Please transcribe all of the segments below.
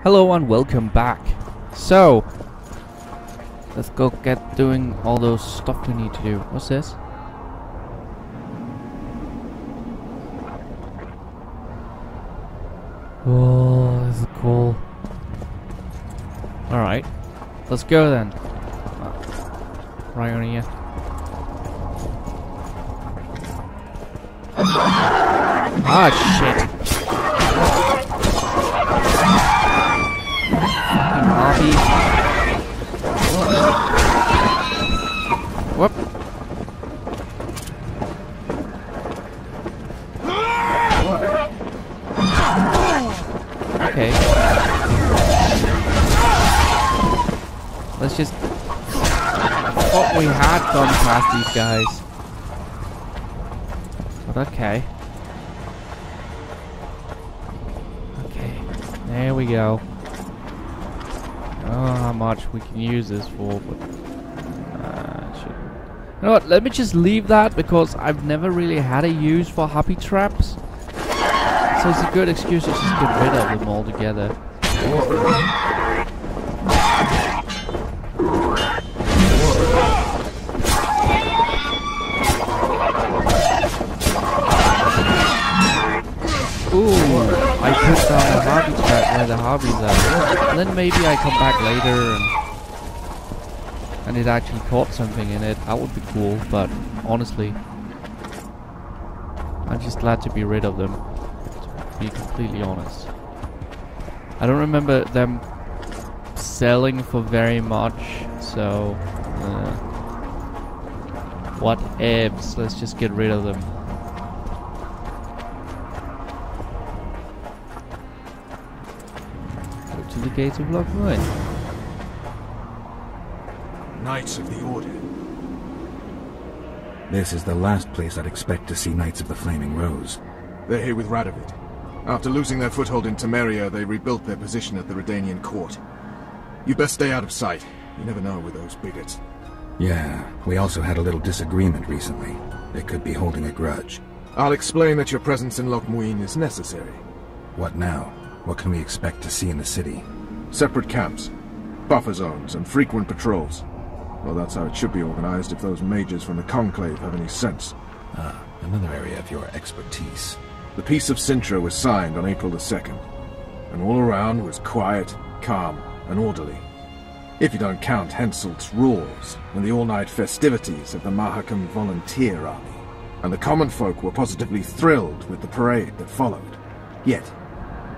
Hello and welcome back. So, let's go get doing all those stuff we need to do. What's this? Oh, this is cool. Alright, let's go then. Right on here. Ah, shit. Fucking Whoop. Okay. Let's just... I thought we had gone past these guys. But okay. Okay. There we go. I don't know how much we can use this for, but... you know what, let me just leave that because I've never really had a use for happy traps. So it's a good excuse to just get rid of them altogether. Ooh, I put down a hobby trap where the hobbies are. And then maybe I come back later and it actually caught something in it. That would be cool, but honestly, I'm just glad to be rid of them, to be completely honest. I don't remember them selling for very much, so what ifs, let's just get rid of them. Go to the gates of Lockwood. Knights of the Order. This is the last place I'd expect to see Knights of the Flaming Rose. They're here with Radovid. After losing their foothold in Temeria, they rebuilt their position at the Redanian court. You best stay out of sight. You never know with those bigots. Yeah, we also had a little disagreement recently. They could be holding a grudge. I'll explain that your presence in Loch Muin is necessary. What now? What can we expect to see in the city? Separate camps, buffer zones, and frequent patrols. Well, that's how it should be organized if those mages from the Conclave have any sense. Ah, another area of your expertise. The Peace of Sintra was signed on April the 2nd, and all around was quiet, calm, and orderly. If you don't count Henselt's roars and the all-night festivities of the Mahakam Volunteer Army. And the common folk were positively thrilled with the parade that followed. Yet,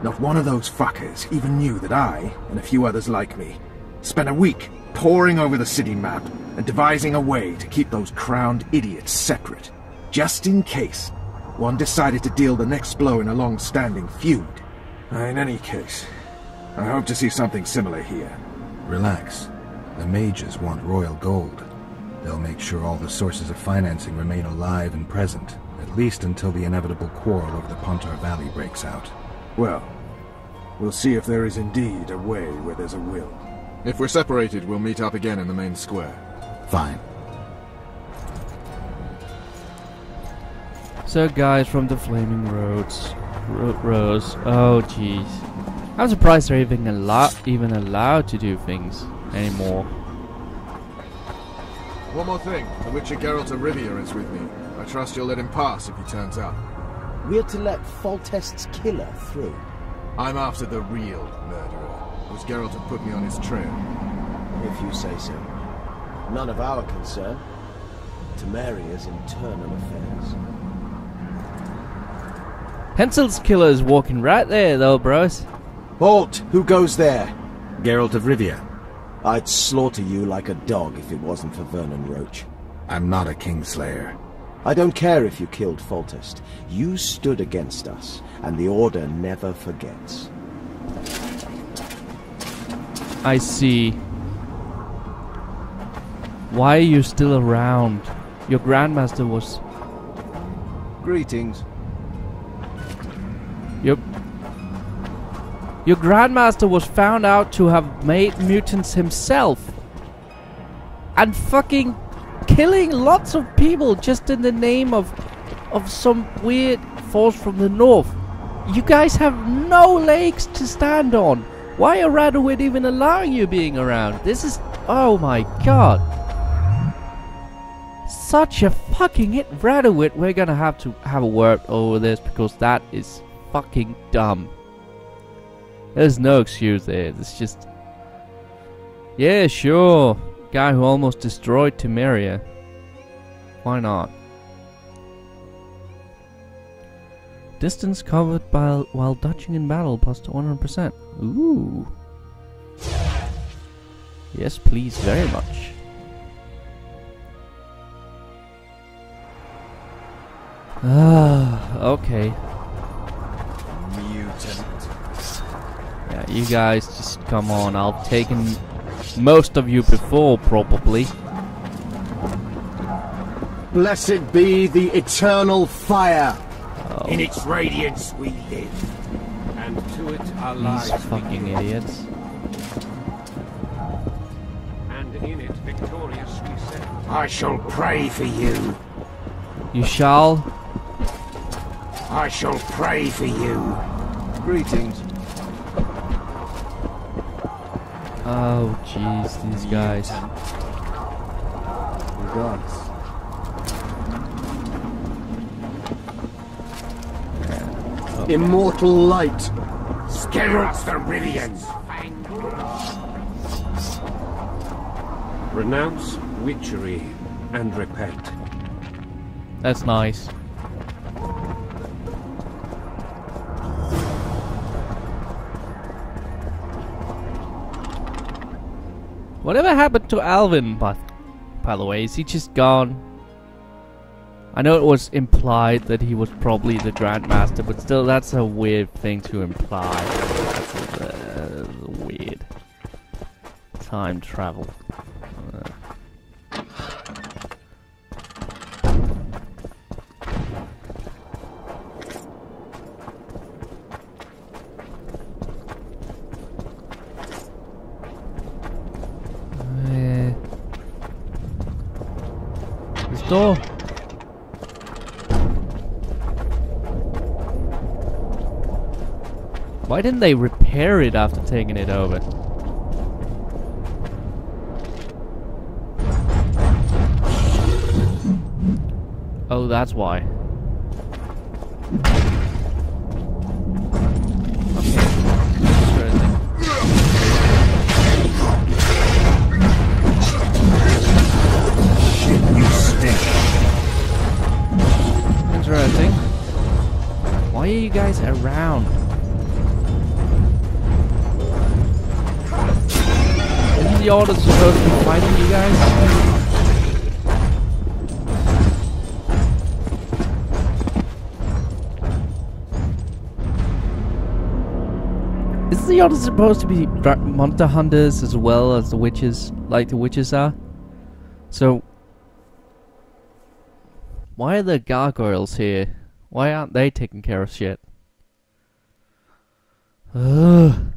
not one of those fuckers even knew that I, and a few others like me, spent a week poring over the city map and devising a way to keep those crowned idiots separate, just in case one decided to deal the next blow in a long-standing feud. In any case, I hope to see something similar here. Relax. The mages want royal gold. They'll make sure all the sources of financing remain alive and present, at least until the inevitable quarrel over the Pontar Valley breaks out. Well, we'll see if there is indeed a way where there's a will. If we're separated, we'll meet up again in the main square. Fine. So guys from the Flaming Rose. Oh jeez. I'm surprised they're even allowed to do things anymore. One more thing. The Witcher Geralt of Rivia is with me. I trust you'll let him pass if he turns up. We're to let Foltest's killer through. I'm after the real murderer, whose Geralt had put me on his trail. If you say so. None of our concern. Temeria's internal affairs. Hensel's killer is walking right there though, bros. Halt! Who goes there? Geralt of Rivia. I'd slaughter you like a dog if it wasn't for Vernon Roach. I'm not a Kingslayer. I don't care if you killed Foltest. You stood against us, and the Order never forgets. I see. Why are you still around? Your Grandmaster was... Greetings. Your Grandmaster was found out to have made mutants himself. And fucking killing lots of people just in the name of some weird force from the north. You guys have no legs to stand on. Why are Radowid even allowing you being around? This is... Oh my god. Such a fucking hit. Radowid, we're gonna have to have a word over this because that is fucking dumb. There's no excuse there. It's just... Yeah, sure. Guy who almost destroyed Temeria. Why not? Distance covered while dodging in battle plus 100%. Ooh. Yes, please, very much. Ah, okay. Mutant. Yeah, you guys just come on. I've taken most of you before, probably. Blessed be the eternal fire. Oh, In its radiance we live, and to it our these lives fucking begin. idiots. And in it victorious we set. I shall pray for you. You shall? I shall pray for you. Greetings. Oh, jeez, these guys. Regards. Immortal light. Skerrits the Rivians. Renounce witchery and repent. That's nice. Whatever happened to Alvin, by the way? Is he just gone? I know it was implied that he was probably the Grandmaster, but still, that's a weird thing to imply. That's weird. Time travel. This door. Why didn't they repair it after taking it over? Oh, that's why. Okay. Interesting. Shit, you stink. Interesting. Why are you guys around? Isn't the order supposed to be fighting you guys? Isn't the order supposed to be monster hunters as well as the witches, like the witches are? So, why are the gargoyles here? Why aren't they taking care of shit? Ugh.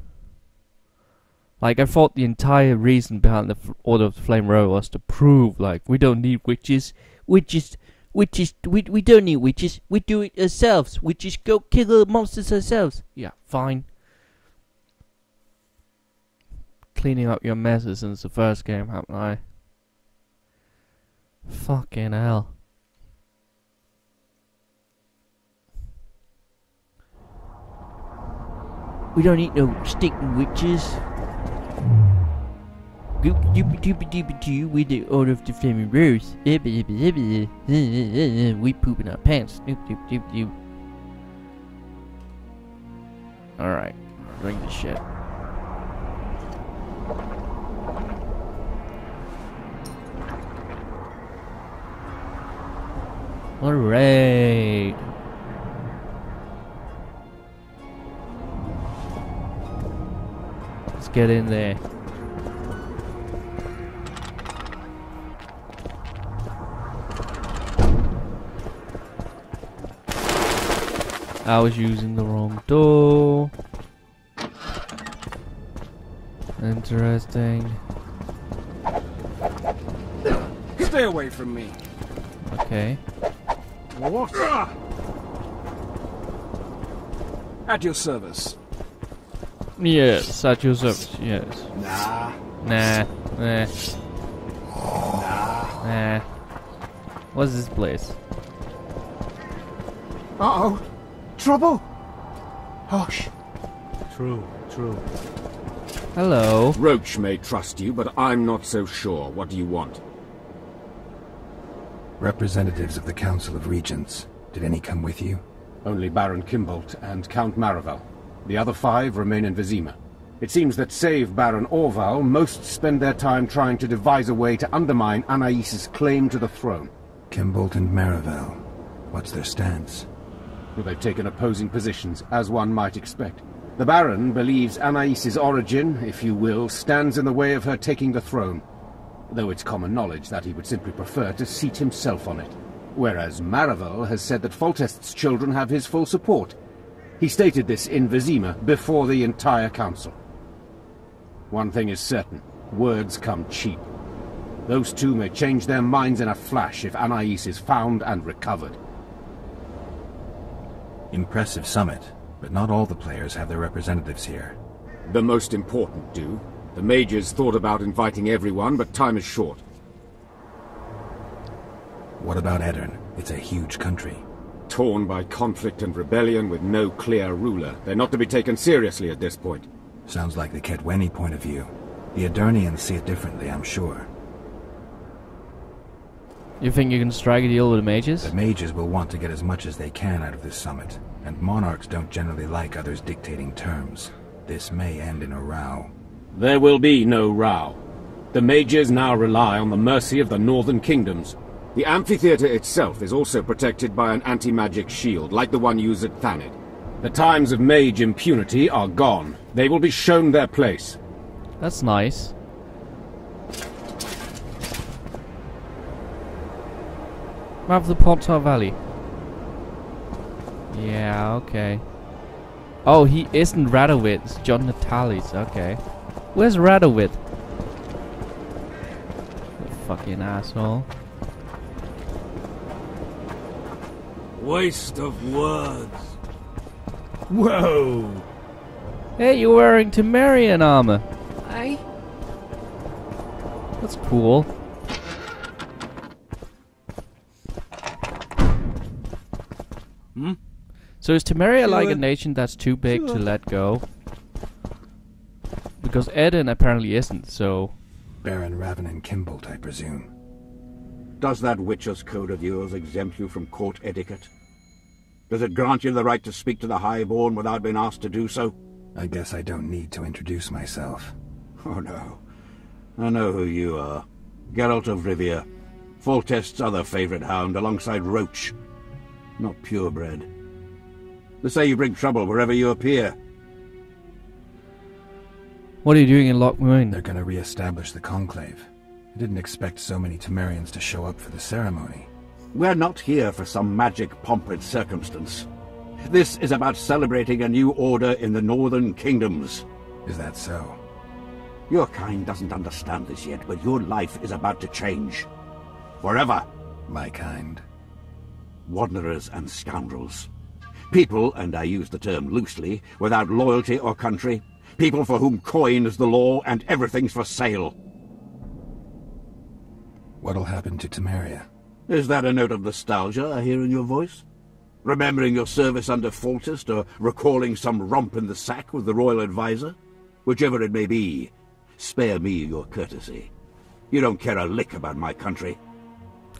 Like, I thought the entire reason behind the Order of the Flame Row was to prove, like, we don't need witches. We don't need witches. We do it ourselves. We just go kill the monsters ourselves. Yeah, fine. Cleaning up your messes since the first game, haven't I? Fucking hell. We don't need no stinking witches. We the Order of the Flaming Rose. We poop in our pants. Alright, drink this shit. Alright. Let's get in there. I was using the wrong door. Interesting. Stay away from me. Okay. What? At your service. Yes, at your service, yes. Nah. Nah. Nah. Nah. Nah. What's this place? Uh-oh. Trouble. Hush. True. Hello. Roach may trust you, but I'm not so sure. What do you want? Representatives of the Council of Regents. Did any come with you? Only Baron Kimbolt and Count Maravel. The other 5 remain in Vizima. It seems that save Baron Orval, most spend their time trying to devise a way to undermine Anais' claim to the throne. Kimbolt and Maravel. What's their stance? Well, they've taken opposing positions, as one might expect. The Baron believes Anais' origin, if you will, stands in the way of her taking the throne, though it's common knowledge that he would simply prefer to seat himself on it. Whereas Maravel has said that Foltest's children have his full support. He stated this in Vizima before the entire council. One thing is certain, words come cheap. Those two may change their minds in a flash if Anais is found and recovered. Impressive summit, but not all the players have their representatives here. The most important do. The mages thought about inviting everyone, but time is short. What about Edirn? It's a huge country. Torn by conflict and rebellion with no clear ruler. They're not to be taken seriously at this point. Sounds like the Kedweni point of view. The Edirnians see it differently, I'm sure. You think you can strike a deal with the mages? The mages will want to get as much as they can out of this summit, and monarchs don't generally like others dictating terms. This may end in a row. There will be no row. The mages now rely on the mercy of the northern kingdoms. The amphitheater itself is also protected by an anti-magic shield, like the one used at Thanid. The times of mage impunity are gone. They will be shown their place. That's nice. Map of the Pontar Valley. Yeah, okay. Oh, he isn't Radowit. It's John Natalis. Okay. Where's Radowit? You fucking asshole. Waste of words. Whoa! Hey, you're wearing Temerian armor. Hey? That's cool. So is Temeria like a nation that's too big to let go? Because Edirn apparently isn't, so... Baron Raven and Kimbolt, I presume. Does that Witcher's Code of yours exempt you from court etiquette? Does it grant you the right to speak to the Highborn without being asked to do so? I guess I don't need to introduce myself. Oh no. I know who you are. Geralt of Rivia. Foltest's other favorite hound alongside Roach. Not purebred. They say you bring trouble wherever you appear. What are you doing in Lochmuin? They're gonna re-establish the Conclave. I didn't expect so many Temerians to show up for the ceremony. We're not here for some magic pomp and circumstance. This is about celebrating a new order in the northern kingdoms. Is that so? Your kind doesn't understand this yet, but your life is about to change. Forever. My kind. Wanderers and scoundrels. People, and I use the term loosely, without loyalty or country. People for whom coin is the law and everything's for sale. What'll happen to Temeria? Is that a note of nostalgia I hear in your voice? Remembering your service under Foltest, or recalling some romp in the sack with the royal advisor? Whichever it may be, spare me your courtesy. You don't care a lick about my country.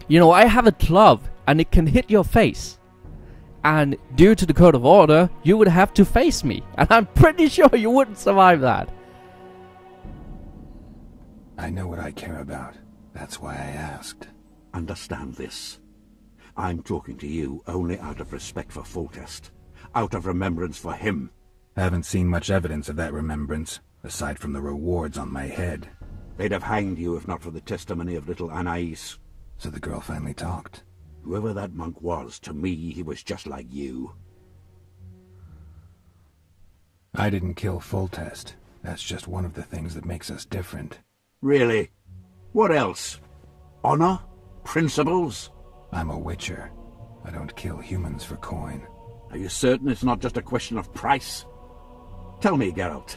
You know, I have a club, and it can hit your face. And due to the code of order, you would have to face me. And I'm pretty sure you wouldn't survive that. I know what I care about. That's why I asked. Understand this. I'm talking to you only out of respect for Foltest. Out of remembrance for him. Haven't seen much evidence of that remembrance, aside from the rewards on my head. They'd have hanged you if not for the testimony of little Anais. So the girl finally talked. Whoever that monk was, to me, he was just like you. I didn't kill Foltest. That's just one of the things that makes us different. Really? What else? Honor? Principles? I'm a witcher. I don't kill humans for coin. Are you certain it's not just a question of price? Tell me, Geralt.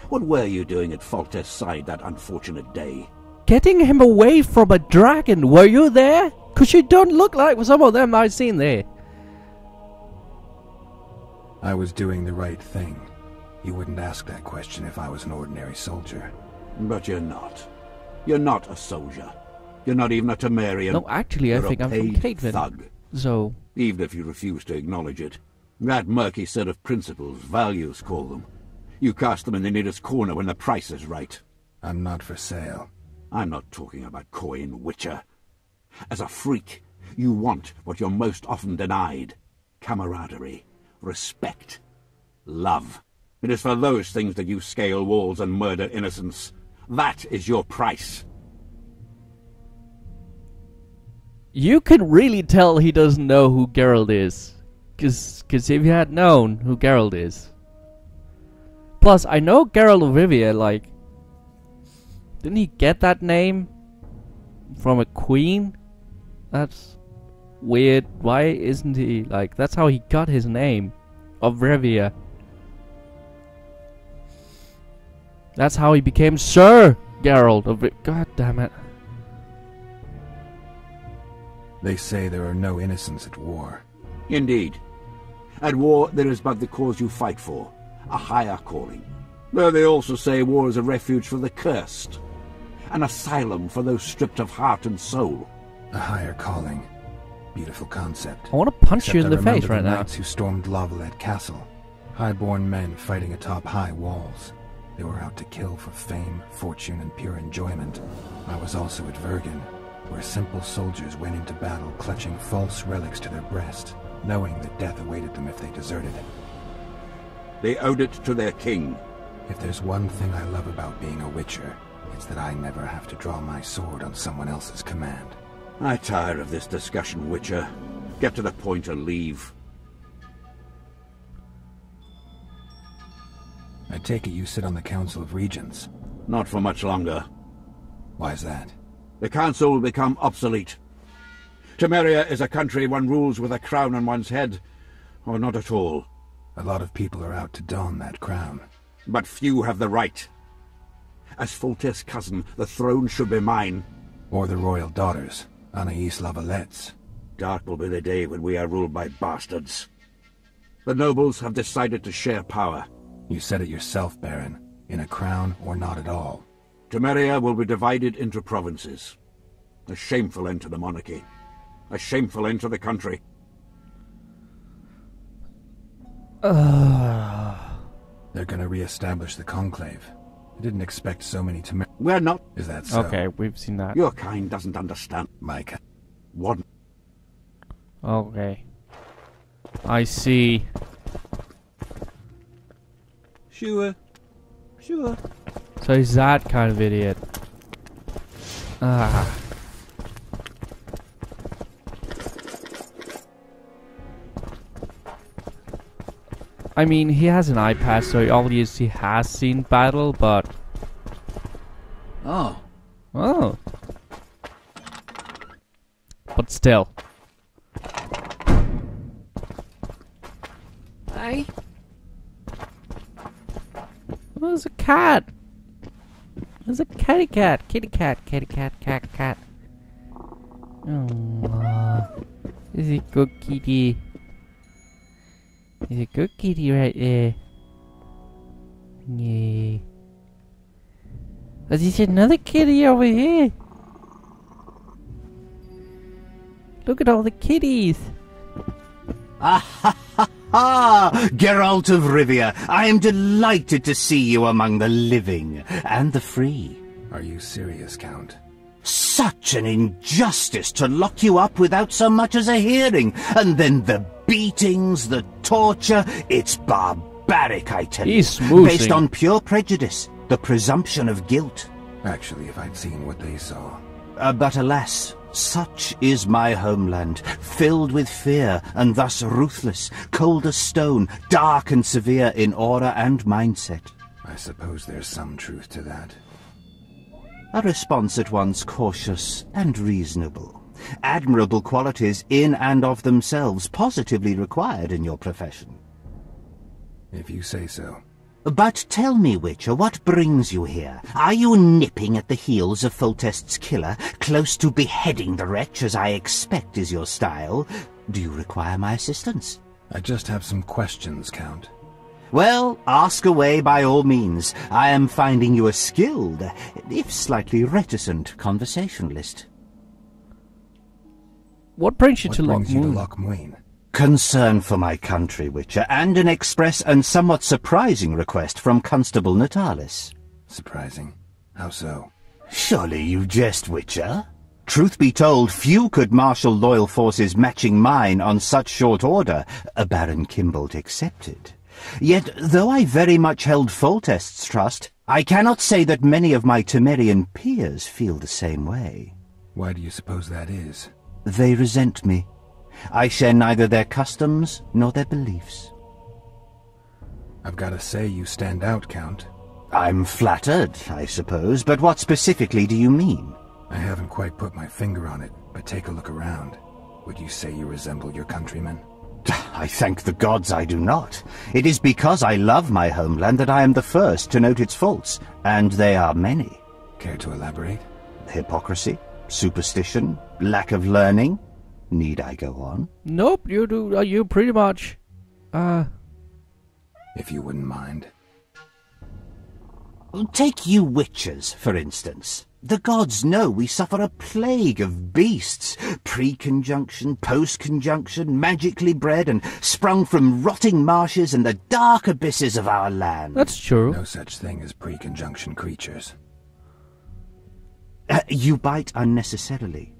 What were you doing at Foltest's side that unfortunate day? Getting him away from a dragon. Were you there? Because you don't look like some of them I've seen there. I was doing the right thing. You wouldn't ask that question if I was an ordinary soldier. But you're not. You're not a soldier. You're not even a Temerian. No, actually, I You're think a I'm from paid Caithlin. thug. So, Even if you refuse to acknowledge it. That murky set of principles, values call them. You cast them in the nearest corner when the price is right. I'm not for sale. I'm not talking about coin, Witcher. As a freak, you want what you're most often denied. Camaraderie, respect, love. It is for those things that you scale walls and murder innocents. That is your price. you can really tell he doesn't know who Geralt is. Cause if he had known who Geralt is. Plus, I know Geralt of Rivia, like... Didn't he get that name from a queen? That's weird. Why isn't he, like... That's how he got his name. Of Rivia. That's how he became Sir Geralt of Rivia. God damn it. They say there are no innocents at war. Indeed. At war, there is but the cause you fight for, a higher calling. Though they also say war is a refuge for the cursed, an asylum for those stripped of heart and soul. A higher calling. Beautiful concept. I want to punch Except you in the I remember face right the now. knights who stormed Lavalette Castle. High-born men fighting atop high walls. They were out to kill for fame, fortune, and pure enjoyment. I was also at Vergen, where simple soldiers went into battle clutching false relics to their breast, knowing that death awaited them if they deserted. They owed it to their king. If there's one thing I love about being a Witcher, it's that I never have to draw my sword on someone else's command. I tire of this discussion, Witcher. Get to the point and leave. I take it you sit on the Council of Regents. Not for much longer. Why's that? The council will become obsolete. Temeria is a country one rules with a crown on one's head, or not at all. A lot of people are out to don that crown. But few have the right. As Foltest's cousin, the throne should be mine. Or the royal daughters, Anais Lavalette's. Dark will be the day when we are ruled by bastards. The nobles have decided to share power. You said it yourself, Baron. In a crown or not at all. Temeria will be divided into provinces. A shameful end to the monarchy. A shameful end to the country. They're gonna re-establish the Conclave. I didn't expect so many to... We're not... Is that so? Okay, we've seen that. Your kind doesn't understand. Micah. One. Okay. I see. Sure. Sure. So he's that kind of idiot. Ah. I mean, he has an eye patch, so he obviously has seen battle, but... Oh. Oh. But still. Hey? Oh, there's a cat. There's a kitty cat. Kitty cat. Kitty cat. Cat. Cat. Oh. Is it good kitty? Is a good kitty right there. Yeah. There's another kitty over here. Look at all the kitties. Ah, Geralt of Rivia, I am delighted to see you among the living and the free. Are you serious, Count? Such an injustice to lock you up without so much as a hearing, and then the beatings, the torture, it's barbaric, I tell you. He's smooshing. Based on pure prejudice, the presumption of guilt. Actually, if I'd seen what they saw... But alas, such is my homeland, filled with fear, and thus ruthless, cold as stone, dark and severe in aura and mindset. I suppose there's some truth to that. A response at once cautious and reasonable. Admirable qualities in and of themselves positively required in your profession. If you say so. But tell me, Witcher, what brings you here? Are you nipping at the heels of Foltest's killer, close to beheading the wretch, as I expect is your style? Do you require my assistance? I just have some questions, Count. Well, ask away by all means. I am finding you a skilled, if slightly reticent, conversationalist. What brings you to Loch Muin? Concern for my country, Witcher, and an express and somewhat surprising request from Constable Natalis. Surprising? How so? Surely you jest, Witcher? Truth be told, few could marshal loyal forces matching mine on such short order, Baron Kimbolt excepted. Yet, though I very much held Foltest's trust, I cannot say that many of my Temerian peers feel the same way. Why do you suppose that is? They resent me. I share neither their customs nor their beliefs. I've got to say you stand out, Count. I'm flattered, I suppose, but what specifically do you mean? I haven't quite put my finger on it, but take a look around. Would you say you resemble your countrymen? I thank the gods I do not. It is because I love my homeland that I am the first to note its faults, and they are many. Care to elaborate? Hypocrisy, superstition, lack of learning. Need I go on? Nope, you do. You pretty much. If you wouldn't mind. Take you witchers, for instance. The gods know we suffer a plague of beasts, pre-conjunction, post-conjunction, magically bred and sprung from rotting marshes and the dark abysses of our land. That's true. No such thing as pre-conjunction creatures. You bite unnecessarily.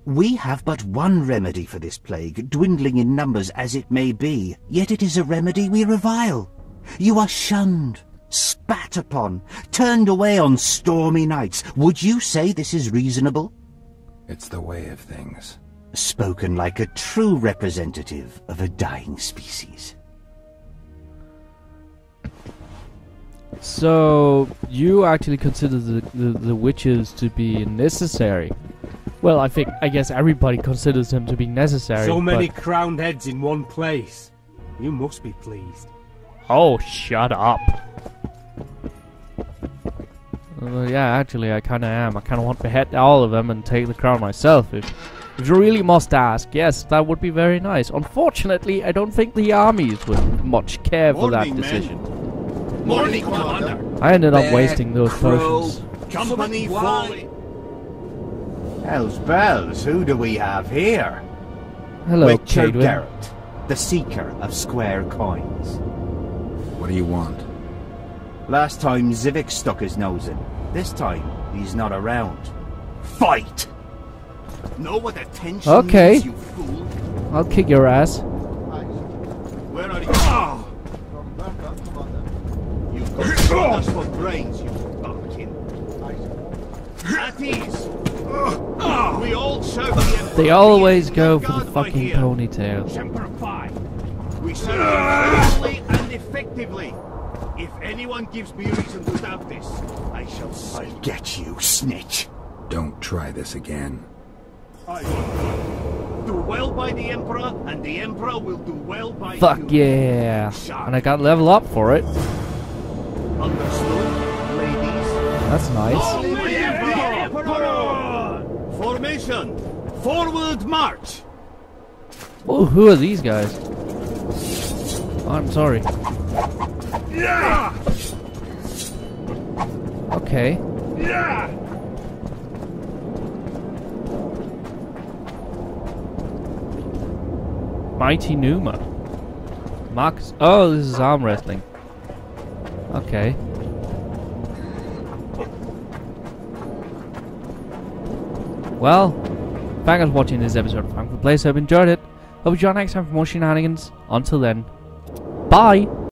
We have but one remedy for this plague, dwindling in numbers as it may be, yet it is a remedy we revile. You are shunned, spat upon, turned away on stormy nights. Would you say this is reasonable? It's the way of things. Spoken like a true representative of a dying species. So, you actually consider the witches to be necessary? Well, I guess everybody considers them to be necessary. So many crowned heads in one place. You must be pleased. Oh, shut up. Yeah, actually, I kind of am. I kind of want to behead all of them and take the crown myself. If you really must ask, yes, that would be very nice. Unfortunately, I don't think the armies would much care for that decision. Morning, Commander. I ended up wasting those potions. Company falling. Hell's bells, who do we have here? Hello, Witcher Cadwin. Geralt, the seeker of square coins. What do you want? Last time Zivik stuck his nose in. This time, he's not around. Fight! Know what attention Okay. means, you fool? I'll kick your ass. Where are you? You've got us for brains, you bumpkin. At ease. We all serve the Emperor. They always go for the Guard by fucking here. ponytail. Semper Fi. We serve him faithfully and effectively. If anyone gives me reason to doubt this, I shall say. I'll get you, snitch. Don't try this again. I will do well by the Emperor, and the Emperor will do well by you. Fuck yeah. And I got level up for it. Understood, ladies? That's nice. Long live the Emperor! Formation! Forward march! Oh, who are these guys? Oh, I'm sorry. Okay. Mighty Numa. Marcus. Oh, this is arm wrestling. Okay. Well, thanks for watching this episode of Ankford Plays. Hope you enjoyed it. Hope you join next time for more shenanigans. Until then, bye!